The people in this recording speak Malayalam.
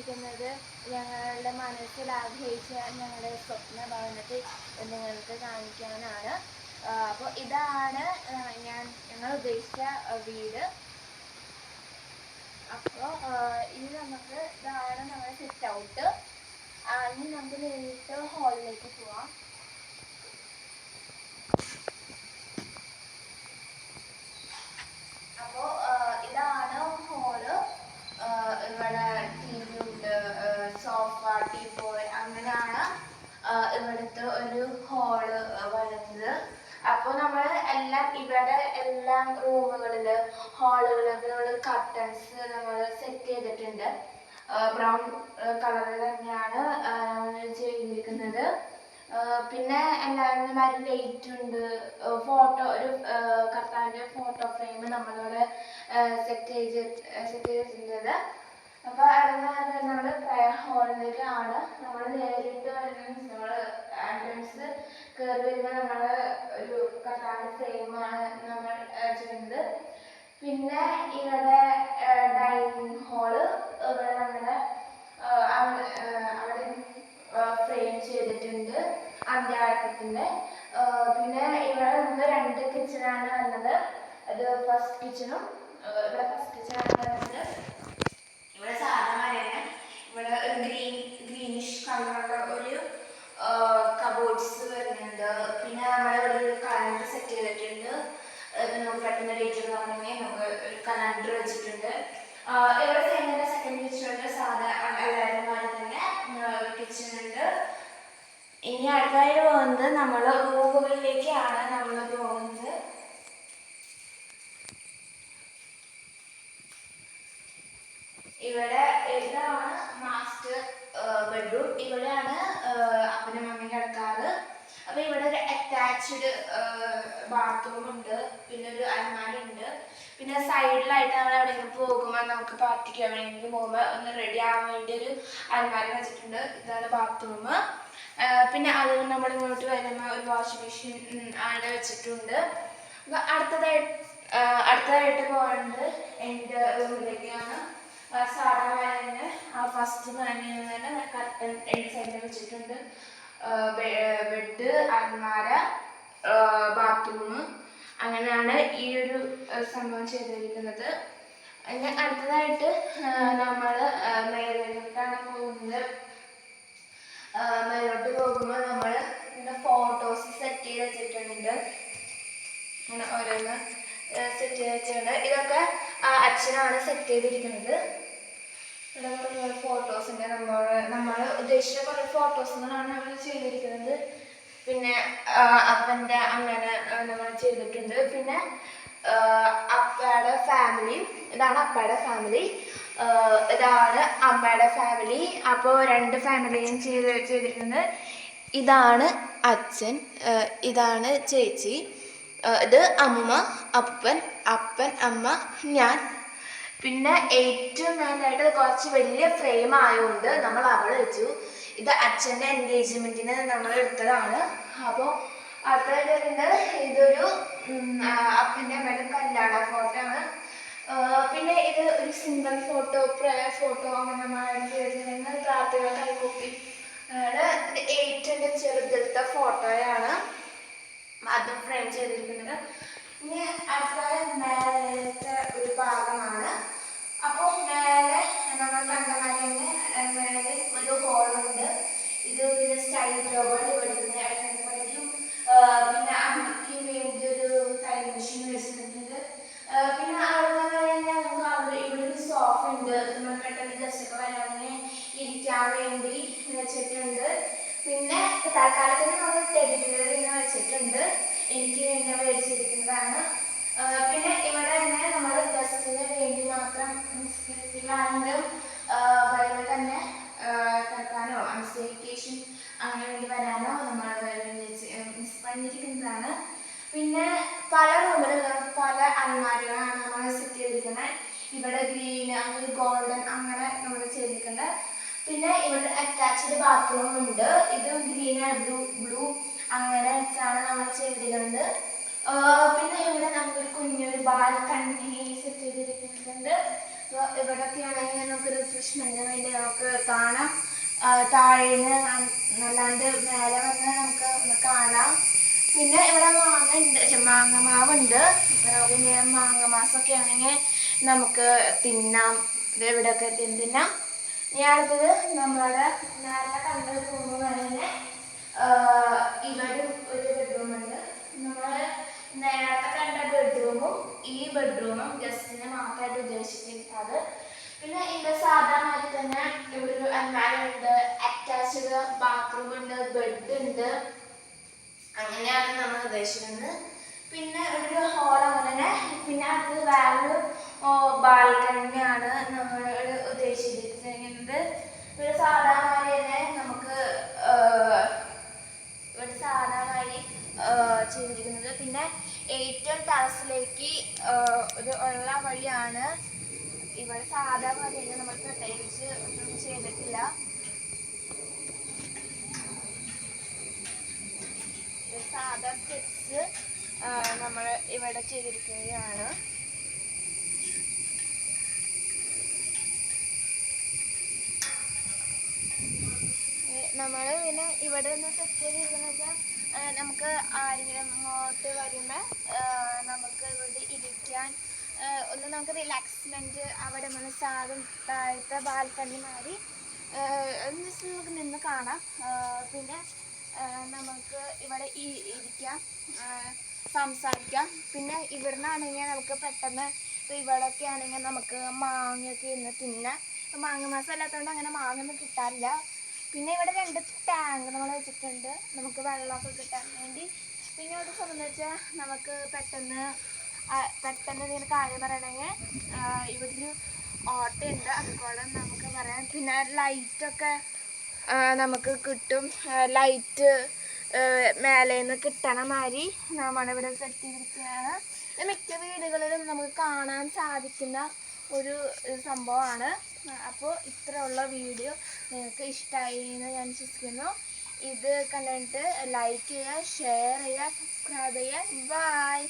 ചെയ്തിരിക്കുന്നത് ഞങ്ങളുടെ മനസ്സിൽ ആഗ്രഹിച്ച ഞങ്ങളുടെ സ്വപ്ന ഭവനത്തിൽ നിങ്ങൾക്ക് കാണിക്കാനാണ്. അപ്പോൾ ഇതാണ് ഞങ്ങൾ ഉദ്ദേശിച്ച വീട്. അപ്പോൾ ഇനി ഇതാണ് നമ്മുടെ സിറ്റ് ഔട്ട്. ഇനി നമുക്ക് നേരിട്ട് ഹാളിലേക്ക് പോവാം. അപ്പോൾ ഇതാണ് ഹാള്. ഇവിടെ ടി വി ഉണ്ട്, സോഫ, ടീപോയ്, അങ്ങനെയാണ് ഇവിടുത്തെ ഒരു ഹാള് വരുന്നത്. അപ്പോൾ നമ്മൾ ഇവിടെ എല്ലാ റൂമുകളില് ഹാളുകളിൽ കർട്ടൻസ് നമ്മൾ സെറ്റ് ചെയ്തിട്ടുണ്ട്. ബ്രൗൺ കളറിൽ തന്നെയാണ് ചെയ്തിരിക്കുന്നത്. പിന്നെ എല്ലാവരും ലൈറ്റ് ഉണ്ട്. ഒരു കർത്താവിൻ്റെ ഫോട്ടോ ഫ്രെയിം നമ്മളിവിടെ സെറ്റ് ചെയ്തിട്ടുണ്ട്. അപ്പോൾ അവിടെ നമ്മൾ പ്രയർ ഹാളിലേക്കാണ് നമ്മൾ നേരിട്ട് നമ്മൾ എൻട്രൻസ് കയറി വരുമ്പോൾ നമ്മൾ ഒരു കർത്താവിൻ്റെ ഫ്രെയിമാണ് നമ്മൾ ചെയ്യുന്നത്. പിന്നെ ഇവിടെ ഡൈനിങ് ഹാള് ഇവിടെ നമ്മുടെ അവിടെ ഫ്രെയിം ചെയ്തിട്ടുണ്ട് അന്ത്യാഴക്കത്തിൻ്റെ. പിന്നെ ഇവിടെ നമുക്ക് 2 കിച്ചണാണ് വരുന്നത്. അത് ഫസ്റ്റ് കിച്ചണും ഇവിടെ ഫസ്റ്റ് കിച്ചണാണ് വരുന്നത്. ഇവിടെ സാധാരണ ഇവിടെ ഒരു ഗ്രീനിഷ് കളറുള്ള ഒരു കബോർഡ്സ് വരുന്നുണ്ട്. പിന്നെ നമ്മളിവിടെ ഒരു കലണ്ടർ സെറ്റ് ചെയ്തിട്ടുണ്ട്. നമുക്ക് പെട്ടെന്ന് ഡേറ്റ് പറഞ്ഞെങ്കിൽ നമുക്ക് ഒരു കലണ്ടർ വെച്ചിട്ടുണ്ട്. ഇവിടെ സെക്കൻഡ് കിച്ചണുണ്ട്. എല്ലാവരും തന്നെ കിച്ചൺ ഉണ്ട്. ഇനി അടുത്തായി പോകുന്നത് നമ്മൾ റൂമുകളിലേക്കാണ് നമ്മൾ പോകുന്നത്. ഇവിടെ ഇതാണ് മാസ്റ്റർ ബെഡ്റൂം. ഇവിടെയാണ് അപ്പനും മമ്മിയും കിടക്കാറ്. അപ്പോൾ ഇവിടെ ഒരു അറ്റാച്ച്ഡ് ബാത്റൂം ഉണ്ട്. പിന്നെ ഒരു അലമാര ഉണ്ട്. പിന്നെ സൈഡിലായിട്ട് നമ്മൾ എവിടെയെങ്കിലും പോകുമ്പോൾ നമുക്ക് പാർട്ടിക്ക് എവിടെയെങ്കിലും പോകുമ്പോൾ ഒന്ന് റെഡി ആവാൻ വേണ്ടി ഒരു അലമാര വെച്ചിട്ടുണ്ട്. ഇതാണ് ബാത്റൂം. പിന്നെ അത് നമ്മൾ ഇങ്ങോട്ട് വരുമ്പോൾ ഒരു വാഷിംഗ് മെഷീൻ അവിടെ വെച്ചിട്ടുണ്ട്. അപ്പോൾ അടുത്തതായിട്ട് പോകുന്നത് എൻ്റെ റൂമിലേക്കാണ്. സാധാരണ തന്നെ ഫസ്റ്റ് തന്നെ കർട്ടൻ എൻ്റെ സൈഡിൽ വെച്ചിട്ടുണ്ട്. ബെഡ്, അലമാര, ബാത്റൂം, അങ്ങനെയാണ് ഈ ഒരു സംഭവം ചെയ്തിരിക്കുന്നത്. പിന്നെ അടുത്തതായിട്ട് നമ്മൾ മേലോട്ടാണ് പോകുന്നത്. മേലോട്ട് പോകുമ്പോൾ നമ്മൾ ഫോട്ടോസ് സെറ്റ് ചെയ്ത് വെച്ചിട്ടുണ്ട്. അങ്ങനെ ഓരോന്ന് സെറ്റ് ചെയ്ത് വെച്ചിട്ടുണ്ട്. ഇതൊക്കെ അച്ഛനാണ് സെറ്റ് ചെയ്തിരിക്കുന്നത്. ഇവിടെ കുറേ ഫോട്ടോസിൻ്റെ നമ്മൾ ഉദ്ദേശിച്ച കുറേ ഫോട്ടോസുകളാണ് നമ്മൾ ചെയ്തിരിക്കുന്നത്. പിന്നെ അപ്പൻ്റെ അങ്ങനെ നമ്മൾ ചെയ്തിട്ടുണ്ട്. പിന്നെ അപ്പയുടെ ഫാമിലി, ഇതാണ് അപ്പയുടെ ഫാമിലി, ഇതാണ് അമ്മയുടെ ഫാമിലി. അപ്പോൾ 2 ഫാമിലിയും ചെയ്തിരിക്കുന്നത്. ഇതാണ് അച്ഛൻ, ഇതാണ് ചേച്ചി, ഇത് അമ്മ, അപ്പൻ, അമ്മ, ഞാൻ. പിന്നെ ഏറ്റവും നന്നായിട്ട് കുറച്ച് വലിയ ഫ്രെയിം ആയതുകൊണ്ട് നമ്മൾ അവിടെ വെച്ചു. ഇത് അച്ഛൻ്റെ എൻഗേജ്മെൻറ്റിന് നമ്മൾ എടുത്തതാണ്. അപ്പോൾ അടുത്തത് ഇതൊരു അപ്പൻ്റെ അമ്മയുടെ കല്യാണ ഫോട്ടോ ആണ്. പിന്നെ ഇത് ഒരു സിംഗിൾ ഫോട്ടോ, പ്രയർ ഫോട്ടോ, അങ്ങനെ നമ്മൾ പ്രാർത്ഥന കൈകൊപ്പി ആണ്. ഇത് ഏറ്റവും ചെറുതത്തെ ഫോട്ടോയാണ് അതും ഫ്രെയിം ചെയ്തിരിക്കുന്നത്. ഇനി അടുത്ത മേലത്തെ ഒരു ഭാഗമാണ്. അപ്പോൾ മേലെ നമ്മൾ കണ്ട തന്നെ മേലെ ഒരു ഹോളുണ്ട്. ഇത് പിന്നെ സ്റ്റൈൽ ടേബിൾ ഇവിടുന്ന് പഠിക്കും. പിന്നെ അമ്മയ്ക്ക് വേണ്ടി ഒരു ടൈം മെഷീൻ വെച്ചിട്ടുണ്ട്. പിന്നെ അവിടെ കഴിഞ്ഞാൽ നമുക്ക് ഇവിടെ ഒരു സോഫ ഉണ്ട്. നമ്മൾ പെട്ടെന്ന് ജസ്റ്റൊക്കെ വരാണെങ്കിൽ ഇരിക്കാൻ വേണ്ടി വെച്ചിട്ടുണ്ട്. പിന്നെ തൽക്കാലത്തിന് നമ്മൾ ടെഡിബിയർ ഇങ്ങനെ വെച്ചിട്ടുണ്ട്. എനിക്ക് വേണ്ടി മേടിച്ചിരിക്കുന്നതാണ്. പിന്നെ ഇവിടെ തന്നെ നമ്മൾ ഗസ്റ്റിന് വേണ്ടി മാത്രം ഗസ്റ്റിലാണെങ്കിലും വൈകിട്ട് തന്നെ കിടക്കാനോ സ്റ്റേക്കേഷൻ അങ്ങനെ വേണ്ടി വരാനോ നമ്മൾ മിസ് പറഞ്ഞിരിക്കുന്നതാണ്. പിന്നെ പല റൂമിലും പല അലമാരകളാണ് നമ്മൾ സെറ്റ് ചെയ്തിരിക്കുന്നത്. ഇവിടെ ഗ്രീൻ, അങ്ങനെ ഗോൾഡൻ, അങ്ങനെ നമ്മൾ ചെയ്തിരിക്കുന്നത്. പിന്നെ ഇവിടെ അറ്റാച്ച്ഡ് ബാത്റൂം ഉണ്ട്. ഇത് ഗ്രീൻ, ബ്ലൂ അങ്ങനെ വെച്ചാണ് നമ്മൾ ചെയ്തിരിക്കുന്നത്. പിന്നെ ഇവിടെ നമുക്കൊരു കുഞ്ഞൊരു ബാൽക്കണി സെറ്റ് ചെയ്തിരിക്കുന്നുണ്ട്. ഇവിടെയൊക്കെ ആണെങ്കിൽ നമുക്ക് റിഫ്രഷ്മെന്റിന് വേണ്ടി നമുക്ക് കാണാം. താഴേന്ന് നല്ലാണ്ട് മേലെ വന്ന് നമുക്ക് ഒന്ന് കാണാം. പിന്നെ ഇവിടെ മാങ്ങ ഉണ്ട്, മാങ്ങ മാവുണ്ട്. പിന്നെ മാങ്ങ മാസമൊക്കെ ആണെങ്കിൽ നമുക്ക് തിന്നാം. ഇവിടെയൊക്കെ തിന്നാം. ഞാൻ അടുത്തത് നമ്മുടെ നേരത്തെ കണ്ട റൂം വേണമെങ്കിൽ ഇവിടെ ഒരു ബെഡ്റൂം ഉണ്ട്. നമ്മൾ നേരത്തെ കണ്ട ബെഡ്റൂമും ഈ ബെഡ്റൂമും ഗസ്റ്റിനെ മാത്രമായിട്ട് ഉദ്ദേശിക്കുന്നത്. പിന്നെ ഇവിടെ സാധാരണ തന്നെ ഇവിടെ ഒരു അലമാരയുണ്ട്, അറ്റാച്ച്ഡ് ബാത്റൂം ഉണ്ട്, ബെഡ് ഉണ്ട്. അങ്ങനെയാണ് നമ്മൾ ഉദ്ദേശിക്കുന്നത്. പിന്നെ ഒരു ഹോൾ അങ്ങനെ. പിന്നെ അത് വേറൊരു ബാൽക്കണിയാണ് നമ്മൾ ഉദ്ദേശിച്ചിരിക്കുന്നത്. ഒരു സാധാരണ തന്നെ നമുക്ക് ഇവിടെ സാധാരണയായി ചെയ്തിരിക്കുന്നത്. പിന്നെ ഏറ്റവും ടെറസിലേക്ക് ഒരു ഉള്ള വഴിയാണ്. ഇവിടെ സാധാരണ തന്നെ നമ്മൾ പ്രത്യേകിച്ച് ഒന്നും ചെയ്തിട്ടില്ല. സാധാ സ്റ്റെപ്സ് നമ്മൾ ഇവിടെ ചെയ്തിരിക്കുകയാണ്. നമ്മൾ പിന്നെ ഇവിടെ നിന്ന് സെറ്റ് ചെയ്തിരിക്കുന്നത് വെച്ചാൽ നമുക്ക് ആരെങ്കിലും അങ്ങോട്ട് വരുമ്പോൾ നമുക്ക് ഇവിടെ ഇരിക്കാൻ ഒന്ന് നമുക്ക് റിലാക്സ്മെൻറ്റ് അവിടെ നമ്മൾ സാധനം താഴത്തെ ബാൽക്കണി മാറി നമുക്ക് നിന്ന് കാണാം. പിന്നെ നമുക്ക് ഇവിടെ ഇരിക്കാം, സംസാരിക്കാം. പിന്നെ ഇവിടെ നിന്നാണെങ്കിൽ നമുക്ക് പെട്ടെന്ന് ഇവിടെയൊക്കെ ആണെങ്കിൽ നമുക്ക് മാങ്ങയൊക്കെ ഇന്ന് തിന്നാം. മാങ്ങ മാസം അല്ലാത്തതുകൊണ്ട് അങ്ങനെ മാങ്ങ ഒന്നും കിട്ടാറില്ല. പിന്നെ ഇവിടെ 2 ടാങ്ക് നമ്മൾ വെച്ചിട്ടുണ്ട് നമുക്ക് വെള്ളമൊക്കെ കിട്ടാൻ വേണ്ടി. പിന്നെ ഇവിടെ സംബന്ധിച്ചാൽ നമുക്ക് പെട്ടെന്ന് ഇതിന് കാര്യം പറയണമെങ്കിൽ ഇവിടെ ഒരു ഓട്ടയുണ്ട്, അതുപോലെ നമുക്ക് പറയാം. പിന്നെ ലൈറ്റൊക്കെ നമുക്ക് കിട്ടും. ലൈറ്റ് മേലേന്ന് കിട്ടണ മാതിരി നമ്മളിവിടെ സെറ്റ് ചെയ്തിരിക്കുകയാണ്. മിക്ക വീടുകളിലും നമുക്ക് കാണാൻ സാധിക്കുന്ന ഒരു സംഭവമാണ്. അപ്പോൾ ഇത്രയുള്ള വീഡിയോ നിങ്ങൾക്ക് ഇഷ്ടമായി എന്ന് ഞാൻ വിശ്വസിക്കുന്നു. ഇത് കണ്ടിട്ട് ലൈക്ക് ചെയ്യുക, ഷെയർ ചെയ്യുക, സബ്സ്ക്രൈബ് ചെയ്യുക. ബൈ.